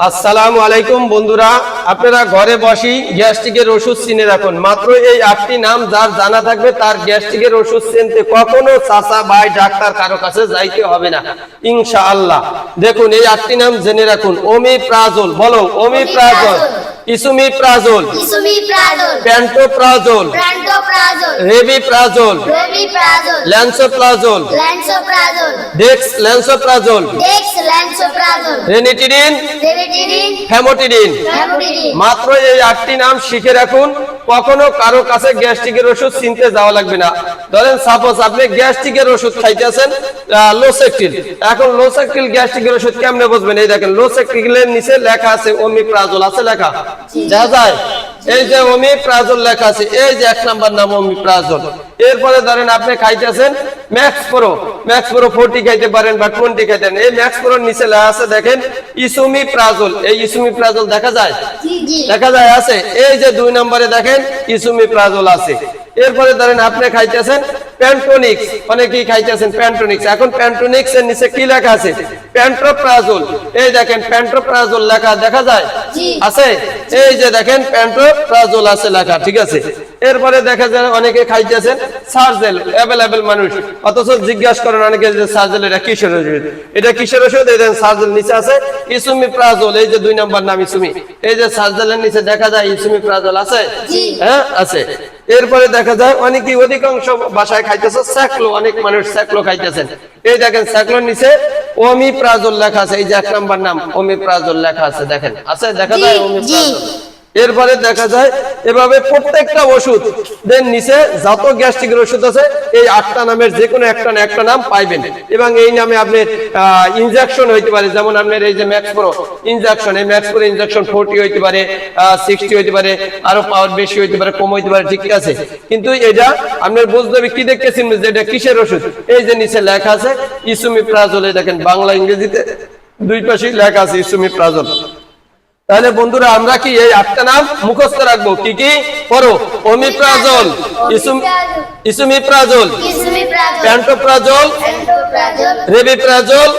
আসসালামু আলাইকুম বন্ধুরা, আপনারা ঘরে বসেই গ্যাস্ট্রিকের ওষুধ চিনে রাখুন। মাত্র এই 8টি নাম যার জানা থাকবে তার গ্যাস্ট্রিকের ওষুধ চিনতে কখনো চাচা ভাই ডাক্তার কারো কাছে যাইতে হবে না ইনশাআল্লাহ। দেখুন এই 8টি নাম জেনে রাখুন। ওমিপ্রাজোল, বলো ওমিপ্রাজোল, ইসুমিপ্রাজোল, প্যান্টোপ্রাজোল, রেবিপ্রাজোল, ল্যান্সোপ্রাজোল, ডেক্সল্যান্সোপ্রাজোল, রেনিটিডিন, হেমোটিডিন। মাত্র এই 8টি নাম শিখে রাখুন, কখনো কারো কাছে গ্যাস্ট্রিকের ওষুধ চিনতে যাওয়া লাগবে না। ধরেন সাপোজ আপনি গ্যাস্ট্রিকের ওষুধ খাইতেছেন লোসেকটিল, এখন লোসেকটিল গ্যাস্ট্রিকের ওষুধ কেমনে বুঝবেন? এই দেখেন লোসেকটিলের নিচে লেখা আছে ওমিপ্রাজোল, আছে লেখা দেখা যায়, এই যে ওমিপ্রাজোল লেখা আছে, এই যে 1 নাম্বার নাম ওমিপ্রাজোল। এরপরে ধরেন আপনি খাইতেছেন ম্যাক্স প্রো, ম্যাক্স প্রো 40 খাইতে পারেন বা 20 খাইতেন, এই ম্যাক্স প্রোর নিচে লেখা আছে দেখেন ইসুমিপ্রাজোল, এই ইসুমিপ্রাজোল দেখা যায়, দেখা যায় আছে, এই যে 2 নম্বরে দেখেন ইসুমিপ্রাজোল আছে। এরপরে ধরেন আপনি খাইতেছেন প্যান্টোনিক্স, অনেকেই খাইতেছেন প্যান্টোনিক্স, এখন প্যান্টোনিক্স এর নিচে কি লেখা আছে? প্যান্টোপ্রাজোল, এই দেখেন প্যান্টোপ্রাজোল লেখা দেখা যায় আছে, এই যে দেখেন প্যান্টোপ্রাজোল আছে লেখা, ঠিক আছে। এরপরে দেখা যায় অনেকে খাইতেছেন সার্জেল, অ্যাভেলেবল মানুষ, অথচ জিজ্ঞাসা করেন অনেকে যে সার্জেল এটা কিসের ওষুধ, এটা কিসের ওষুধ? এই দেখেন সার্জেল নিচে আছে ইসুমিপ্রাজোল, এই যে 2 নম্বর নাম ইসুমি, এই যে সার্জেলের নিচে দেখা যায় ইসুমিপ্রাজোল আছে, হ্যাঁ আছে। এরপরে দেখা যায় অনেকেই অধিকাংশ বাসায় খাইতেছে স্যাকলো, অনেক মানুষ স্যাকলো খাইতেছেন, এই দেখেন স্যাকলোর নিচে ওমিপ্রাজোল লেখা আছে, এই যে 1 নম্বর নাম ওমিপ্রাজোল লেখা আছে, দেখেন আছে, দেখা যায় ওমিপ্রাজোল। এরপরে দেখা যায় এভাবে প্রত্যেকটা ওষুধ দেন নিচে যত গ্যাস্ট্রিকের ওষুধ আছে এই 8টা নামের যে কোনো একটা নাম পাইবেন, এবং এই নামে আপনার ইনজেকশন হইতে পারে, যেমন আপনার এই যে ম্যাক্স প্রো ইনজেকশন, এই ম্যাক্স প্রো ইনজেকশন 40 হইতে পারে, 60 হইতে পারে, আরো পাওয়ার বেশি হইতে পারে, কম হইতে পারে, ঠিক আছে। কিন্তু এটা আপনার বুঝতে হবে কি দেখতে চিনবেন যে এটা কিসের ওষুধ, এই যে নিচে লেখা আছে ইসুমিপ্রাজোল, এই দেখেন বাংলা ইংরেজিতে 2 পাশেই লেখা আছে ইসুমিপ্রাজোল। তাহলে বন্ধুরা আমরা কি এই 8টা নাম মুখস্থ রাখবো? কি কি পড়ো? ওমিপ্রাজোল, ইসুমিপ্রাজোল, প্যান্টোপ্রাজোল, রেবিপ্রাজোল,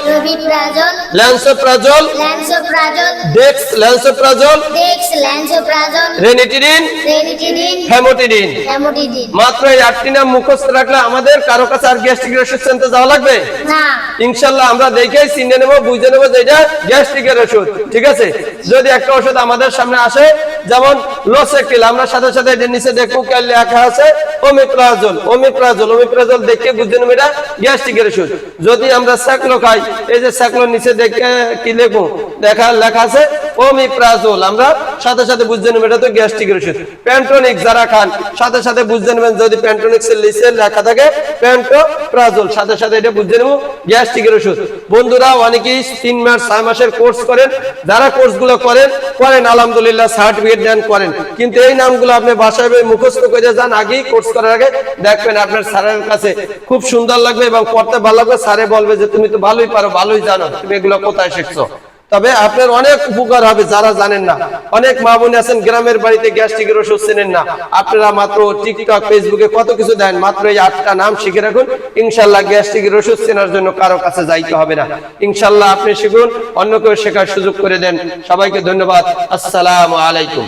ল্যান্সোপ্রাজোল, ডেক্সল্যান্সোপ্রাজোল, রেনিটিডিন, হেমোটিডিন। মাত্র এই 8টি নাম মুখস্থ রাখলে আমাদের কারো কাছে আর গ্যাস্ট্রিকের ওষুধ চিনতে যাওয়া লাগবে না ইনশাআল্লাহ। আমরা দেখেই চিনে নেব, বুঝে নেব যে এটা গ্যাস্ট্রিকের ওষুধ, ঠিক আছে। যদি একটা ওষুধ আমাদের সামনে আসে যেমন লোসেকটিল, আমরা সাথে সাথে এর নিচে দেখব কি লেখা আছে ওমিপ্রাজোল, ওমিপ্রাজোল, ওমিপ্রাজোল দেখে বুঝে নেব এটা গ্যাস্ট্রিকের ওষুধ। যদি আমরা স্যাকলো খাই, এই যে স্যাকলোর নিচে দেখে কি লিখবো, লেখা আছে ওমিপ্রাজোল, আমরা সাথে সাথে বুঝে নেব এটা তো গ্যাস্ট্রিকের ওষুধ। প্যান্টোনিক্স যারা খান সাথে সাথে বুঝে নেবেন, যদি প্যান্টোনিক্স এর নিচে লেখা থাকে প্যান্টোপ্রাজোল, সাথে সাথে এটা বুঝে নেব গ্যাস্ট্রিকের ওষুধ। বন্ধুরা অনেকেই 3 মাস 6 মাসের কোর্স করেন, যারা কোর্সগুলো করেন আলহামদুলিল্লাহ সার্টিফিকেট দেন করেন, কিন্তু এই নামগুলো আপনি বাসায় মুখস্থ করে যান আগেই, কোর্স করার আগে দেখবেন আপনার স্যারের কাছে খুব সুন্দর লাগবে এবং পড়তে ভালো লাগবে। স্যারে বলবে যে তুমি তো ভালোই পারো, ভালোই জানো, তুমি এগুলো কোথায় শিখছো। তবে আপনার অনেক উপকার হবে যারা জানেন না। অনেক মা বোন আছেন গ্রামের বাড়িতে গ্যাস্ট্রিকের ওষুধ চেনেন না, আপনারা মাত্র টিকটক ফেসবুকে কত কিছু দেন, মাত্র এই 8টা নাম শিখে রাখুন, ইনশাআল্লাহ গ্যাস্ট্রিকের ওষুধ চেনার জন্য কারো কাছে যাইতে হবে না ইনশাআল্লাহ। আপনি শিখুন, অন্যকেও শেখার সুযোগ করে দেন। সবাইকে ধন্যবাদ। আসসালামু আলাইকুম।